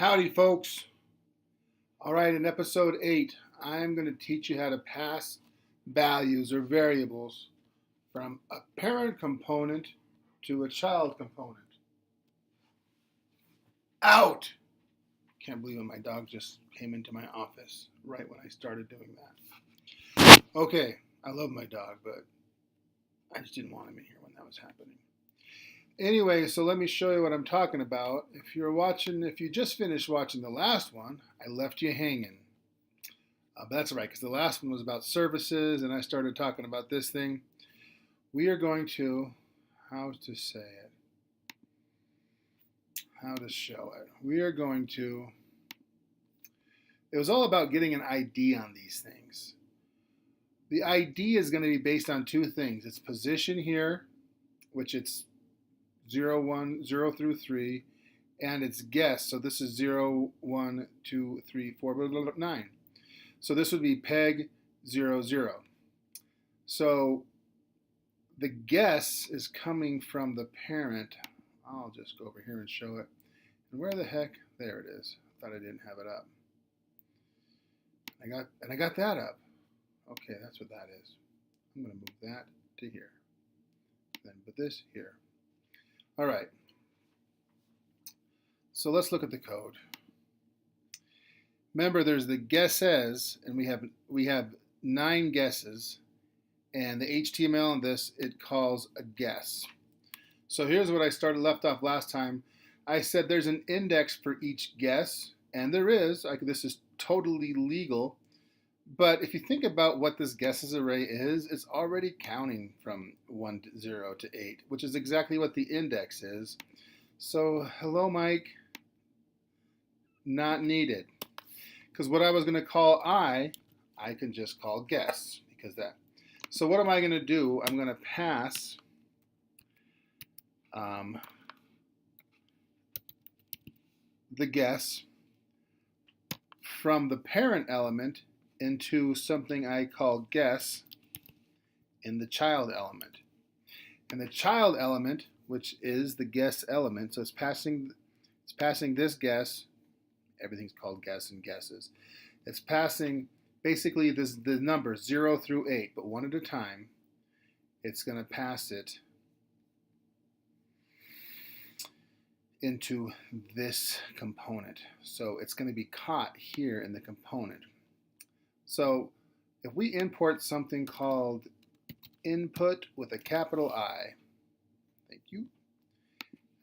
Howdy, folks. All right, in episode 8, I'm going to teach you how to pass values or variables from a parent component to a child component. Out! Can't believe it, my dog just came into my office right when I started doing that. Okay, I love my dog, but I just didn't want him in here when that was happening. Anyway, so let me show you what I'm talking about. If you just finished watching the last one, I left you hanging. But that's all right, because the last one was about services, and I started talking about this thing. We are going to, how to say it, how to show it. We are going to, it was all about getting an ID on these things. The ID is going to be based on two things. It's position here, which it's 0, 1, 0 through 3, and it's guess. So this is 0, 1, 2, 3, 4, 9. So this would be peg 0, 0. So the guess is coming from the parent. I'll just go over here and show it. And where the heck? There it is. I thought I didn't have it up. I got that up. Okay, that's what that is. I'm going to move that to here. Then put this here. All right. So let's look at the code. Remember, there's the guesses, and we have 9 guesses, and the HTML in this, it calls a guess. So here's what I left off last time. I said there's an index for each guess, and there is. This is totally legal. But if you think about what this guesses array is, it's already counting from 1 to 0 to 8, which is exactly what the index is. So hello, Mike. Not needed. Because what I was going to call I can just call guess, because that. So what am I going to do? I'm going to pass the guess from the parent element into something I call guess in the child element. And the child element, which is the guess element, so it's passing this guess. Everything's called guess and guesses. It's passing basically the numbers 0 through 8, but one at a time. It's going to pass it into this component. So it's going to be caught here in the component. So if we import something called input with a capital I, thank you,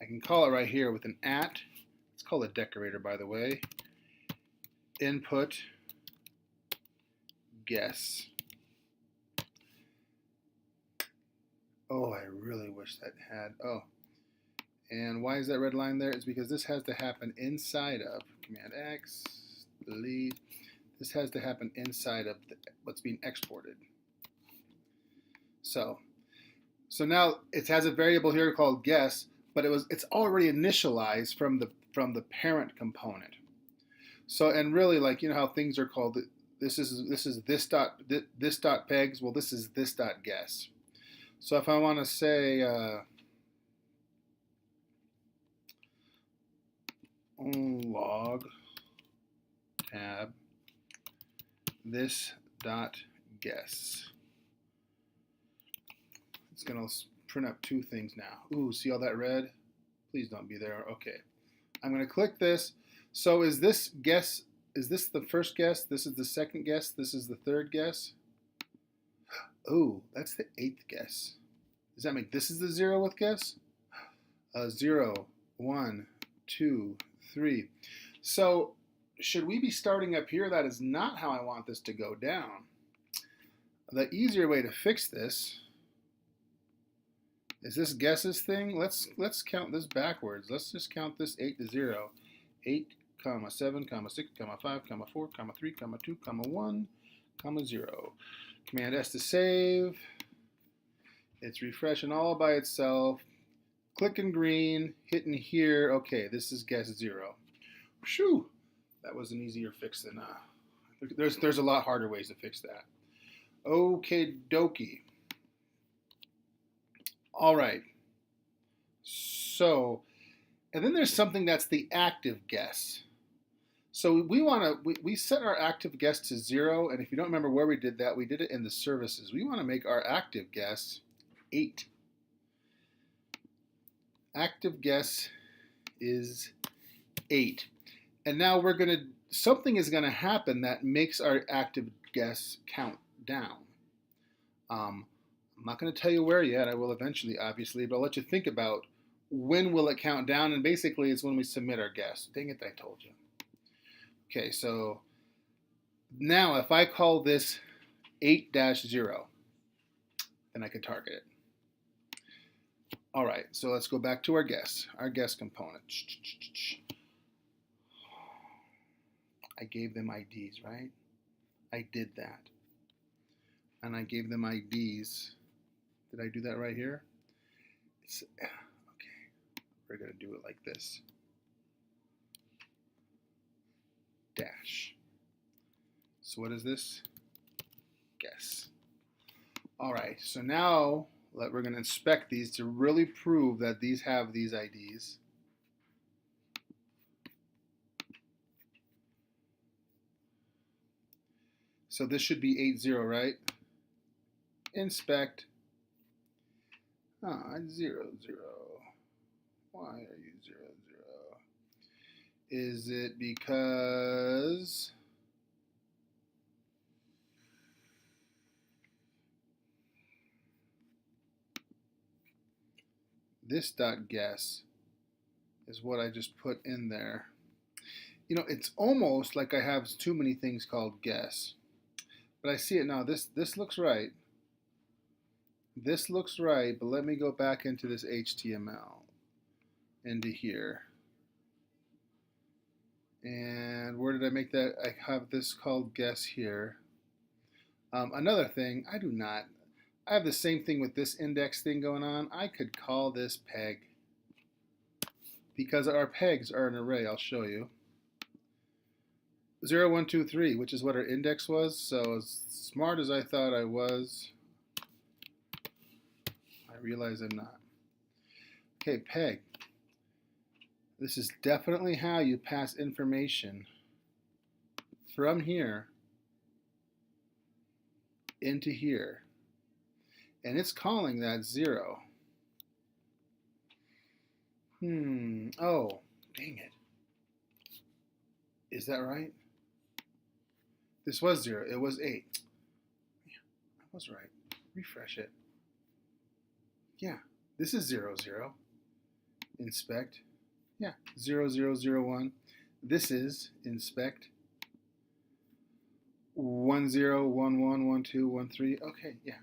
I can call it right here with an @ it's called a decorator, by the way, input guess. Oh, I really wish that had, and why is that red line there? It's because this has to happen inside of Command X, delete. This has to happen inside of what's being exported. So now it has a variable here called guess, but it's already initialized from the parent component. So, and really, like, you know how things are called, this is this dot pegs. Well, this is this dot guess. So if I want to say log tab this dot guess, it's going to print up 2 things now. Ooh, see all that red? Please don't be there. Okay. I'm going to click this. So is this the first guess? This is the second guess? This is the third guess? Oh, that's the 8th guess. Does that make this is the 0 with guess? 0, 1, 2, 3. So should we be starting up here? That is not how I want this to go down. The easier way to fix this is this guesses thing. Let's count this backwards. Let's just count this 8 to 0. 8, 7, 6, 5, 4, 3, 2, 1, 0. Command S to save. It's refreshing all by itself. Clicking green, hitting here. Okay, this is guess 0. Shoo! That was an easier fix than there's a lot harder ways to fix that. Okay, dokie. All right. So, and then there's something that's the active guess. So we set our active guess to 0, and if you don't remember where we did that, we did it in the services. We want to make our active guess 8. Active guess is 8. And now something is going to happen that makes our active guess count down. I'm not going to tell you where yet. I will eventually, obviously, but I'll let you think about when will it count down, and basically it's when we submit our guess. Dang it, I told you. Okay, so now if I call this 8-0, then I can target it. All right, so let's go back to our guess component. I gave them IDs, right? I did that. And I gave them IDs. Did I do that right here? Okay, we're going to do it like this. Dash. So what is this? Guess. All right, so now we're going to inspect these to really prove that these have these IDs. So this should be 8-0, right? Inspect. 0-0. Why are you 0-0? Is it because this dot guess is what I just put in there? You know, it's almost like I have too many things called guess. But I see it now. This looks right. This looks right, but let me go back into this HTML, into here. And where did I make that? I have this called guess here. Another thing, I have the same thing with this index thing going on. I could call this peg, because our pegs are an array. I'll show you. 0, 1, 2, 3, which is what our index was. So as smart as I thought I was, I realize I'm not. Okay, peg. This is definitely how you pass information from here into here. And it's calling that 0. Oh, dang it. Is that right? This was 0. It was 8. Yeah, I was right. Refresh it. Yeah, this is 0-0. Inspect. Yeah, 0-0-0-1. This is inspect. 1-0, 1-1, 1-2, 1-3. Okay, yeah.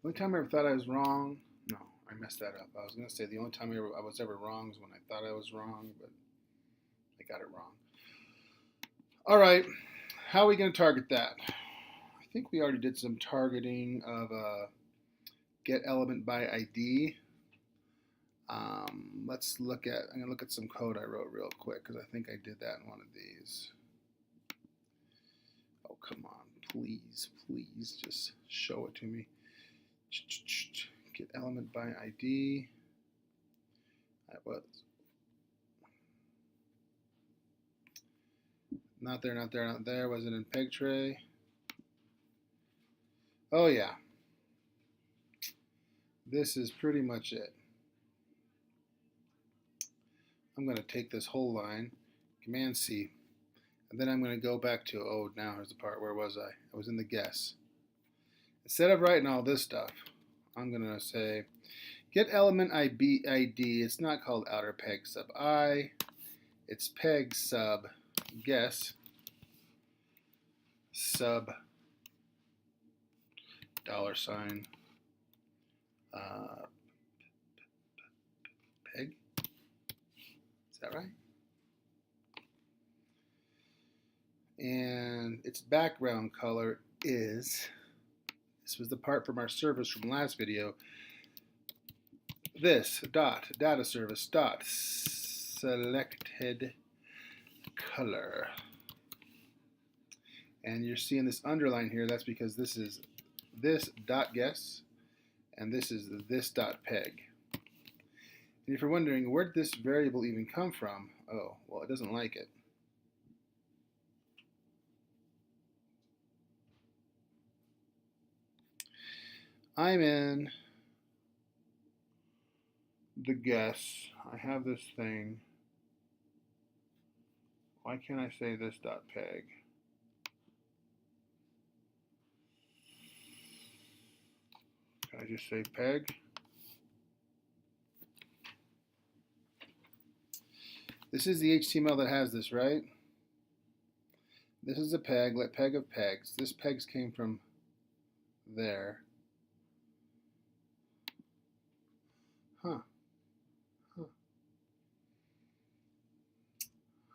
The only time I ever thought I was wrong, no, I messed that up. I was going to say the only time I was ever wrong is when I thought I was wrong, but I got it wrong. All right, how are we going to target that? I think we already did some targeting of get element by ID. I'm going to look at some code I wrote real quick because I think I did that in one of these. Oh, come on, please, just show it to me. Get element by ID. That was not there. Was it in PegTray? Oh yeah. This is pretty much it. I'm going to take this whole line, Command C, and then I'm going to go back to, oh, now here's the part, where was I? I was in the guess. Instead of writing all this stuff, I'm going to say, get element ID. It's not called outer peg sub I, it's peg sub guess sub $, peg. Is that right? And its background color is, this was the part from our service from last video, this data service selected color. And you're seeing this underline here. That's because this is this dot guess and this is this dot peg. And if you're wondering, where did this variable even come from? Oh, well, it doesn't like it. I'm in the guess. I have this thing. Why can't I say this dot peg? Can I just say peg? This is the HTML that has this, right? This is a peg, let peg of pegs. This pegs came from there. Huh. Huh.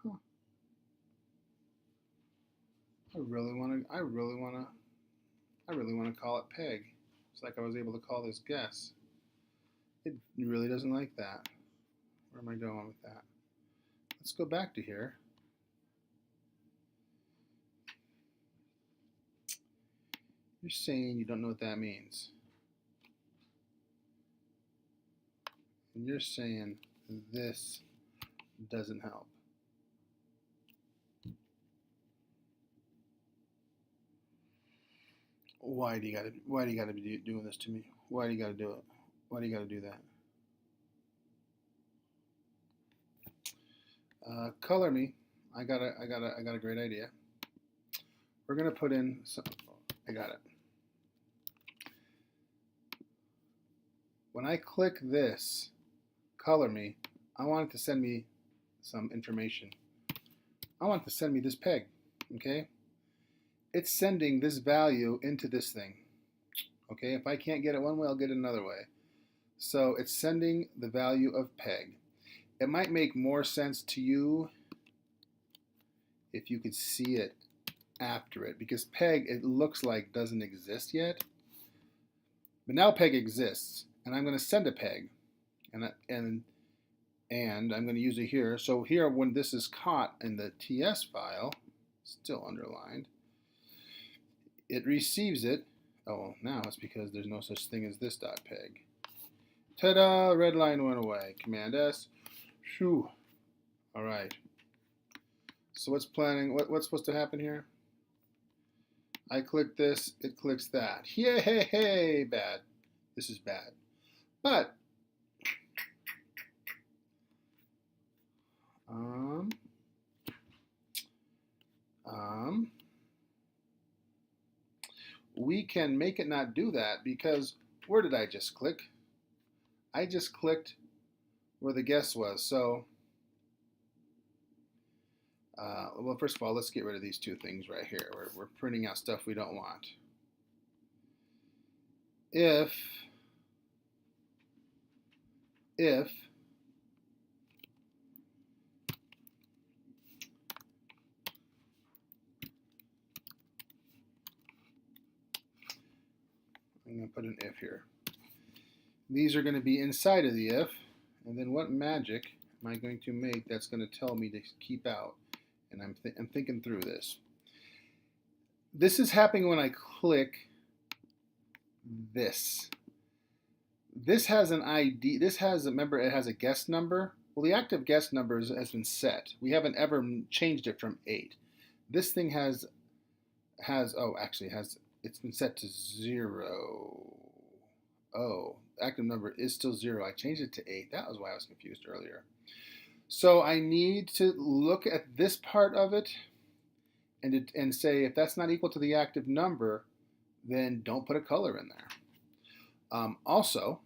Huh. I really want to call it peg. It's like I was able to call this guess. It really doesn't like that. Where am I going with that? Let's go back to here. You're saying you don't know what that means. And you're saying this doesn't help. Why do you gotta be doing this to me? Why do you gotta do it? Why do you gotta do that? Color me. I got a great idea. We're gonna put in some. I got it. When I click this, color me, I want it to send me some information. I want it to send me this peg. Okay. It's sending this value into this thing. Okay. If I can't get it one way, I'll get it another way. So it's sending the value of peg. It might make more sense to you if you could see it after it, because peg, it looks like, doesn't exist yet. But now peg exists, and I'm going to send a peg, and I'm going to use it here. So here, when this is caught in the TS file, still underlined, it receives it. Oh, now it's because there's no such thing as this dot peg. Ta-da! Red line went away. Command S. Shoo. All right. So what's supposed to happen here? I click this, it clicks that. Yay! Bad. This is bad. But we can make it not do that, because where did I just click? I just clicked where the guess was. So, well, first of all, let's get rid of these two things right here. We're printing out stuff we don't want. If I'm going to put an if here. These are going to be inside of the if, and then what magic am I going to make that's going to tell me to keep out? And I'm thinking through this. This is happening when I click this. This has an ID. This has, remember, it has a guest number. Well, the active guest number has been set. We haven't ever changed it from 8. This thing has it's been set to 0. Oh, active number is still 0. I changed it to 8. That was why I was confused earlier. So I need to look at this part of it and say, if that's not equal to the active number, then don't put a color in there. Also,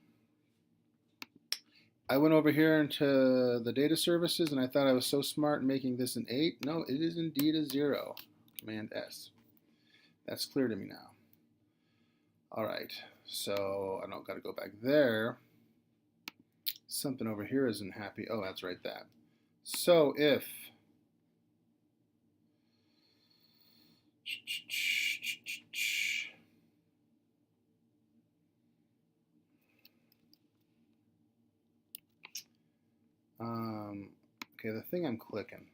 I went over here into the data services, and I thought I was so smart in making this an 8. No, it is indeed a 0. Command S. That's clear to me now. All right, so I don't got to go back there. Something over here isn't happy. Oh, that's right, that. So if okay, the thing I'm clicking,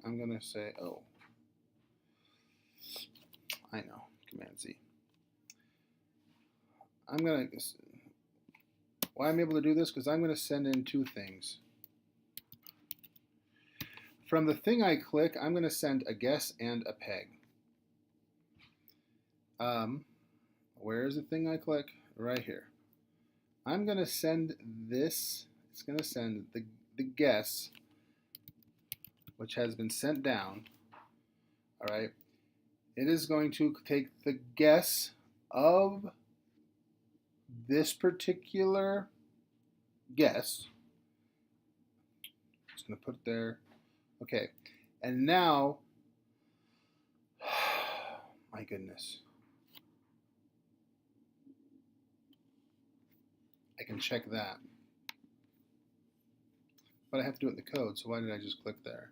I'm going to say, oh, I know, Command Z. I'm going to, why I'm able to do this, because I'm going to send in two things. From the thing I click, I'm going to send a guess and a peg. Where's the thing I click? Right here. I'm going to send this. It's going to send the guess, which has been sent down. All right. It is going to take the guess of this particular guess. Just going to put it there. Okay. And now, my goodness. I can check that. But I have to do it in the code, so why did I just click there?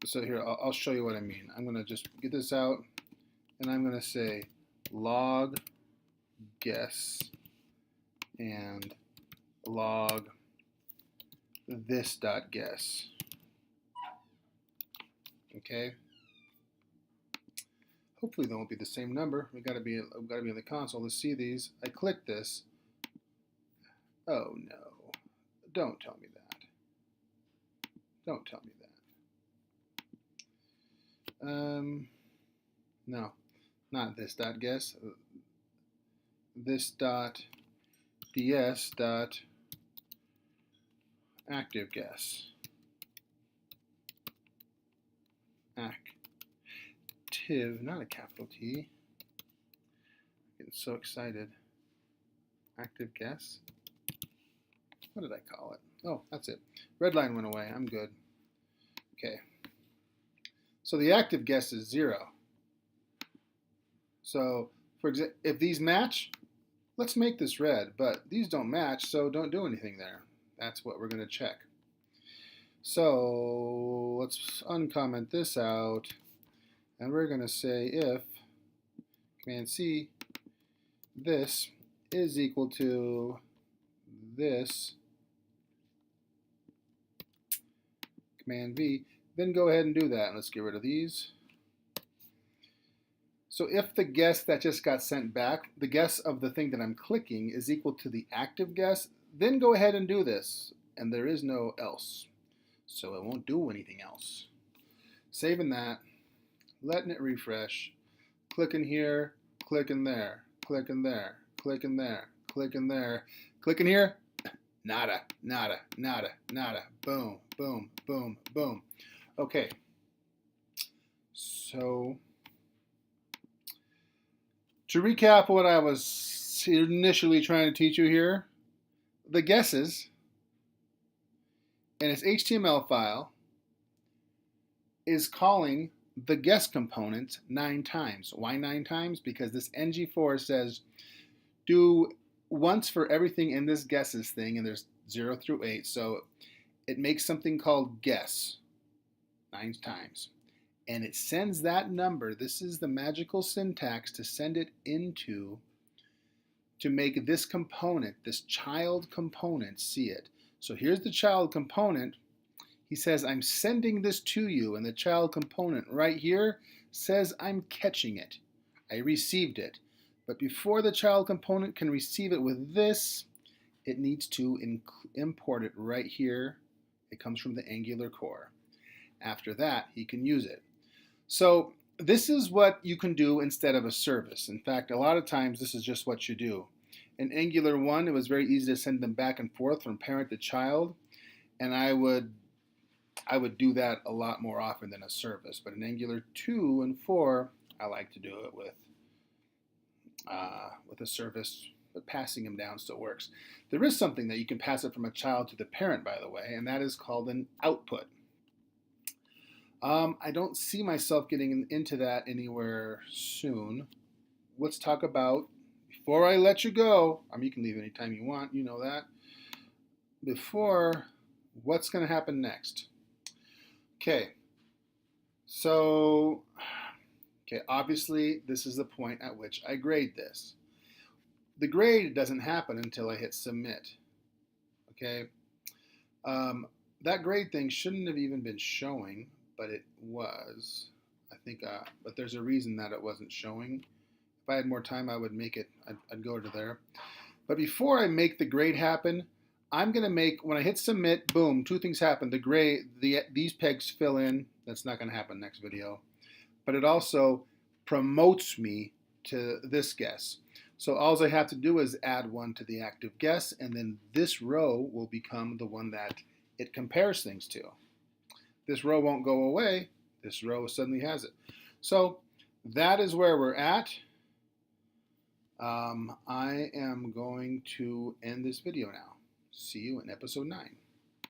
So here, I'll show you what I mean. I'm going to just get this out, and I'm going to say log guess and log this dot guess. Okay. Hopefully they won't be the same number. We've got to be in the console to see these. I click this. Oh no! Don't tell me that. Don't tell me that. No, not this dot guess. This dot ds dot active guess. Active, not a capital T. Getting so excited. Active guess. What did I call it? Oh, that's it. Red line went away. I'm good. Okay. So the active guess is 0. So, for example, if these match, let's make this red. But these don't match, so don't do anything there. That's what we're going to check. So let's uncomment this out. And we're going to say if Command C, this is equal to this, Command V, then go ahead and do that. And let's get rid of these. So if the guess that just got sent back, the guess of the thing that I'm clicking is equal to the active guess, then go ahead and do this. And there is no else. So it won't do anything else. Saving that, letting it refresh, clicking here, clicking there, clicking there, clicking there, clicking there, clicking here, nada, nada, nada, nada, boom, boom, boom, boom. Okay, so to recap what I was initially trying to teach you here, the guesses in its HTML file is calling the guess component 9 times. Why 9 times? Because this ng4 says do once for everything in this guesses thing, and there's 0 through 8, so it makes something called guess 9 times. And it sends that number, this is the magical syntax to send it into, to make this component, this child component, see it. So here's the child component. He says, I'm sending this to you, and the child component right here says I'm catching it. I received it. But before the child component can receive it with this, it needs to import it right here. It comes from the Angular core. After that, he can use it. So this is what you can do instead of a service. In fact, a lot of times this is just what you do. In Angular 1, it was very easy to send them back and forth from parent to child, and I would do that a lot more often than a service. But in Angular 2 and 4, I like to do it with a service, but passing them down still works. There is something that you can pass it from a child to the parent, by the way, and that is called an output. I don't see myself getting into that anywhere soon. Let's talk about, before I let you go, you can leave anytime you want, you know that. Before, what's going to happen next? Okay, so, obviously this is the point at which I grade this. The grade doesn't happen until I hit submit. Okay, that grade thing shouldn't have even been showing, but it was. I think, but there's a reason that it wasn't showing. If I had more time, I would make it. I'd go to there. But before I make the grade happen, I'm going to make, when I hit submit, boom, two things happen. These pegs fill in. That's not going to happen next video. But it also promotes me to this guess. So all I have to do is add one to the active guess, and then this row will become the one that it compares things to. This row won't go away. This row suddenly has it. So that is where we're at. I am going to end this video now. See you in episode 9.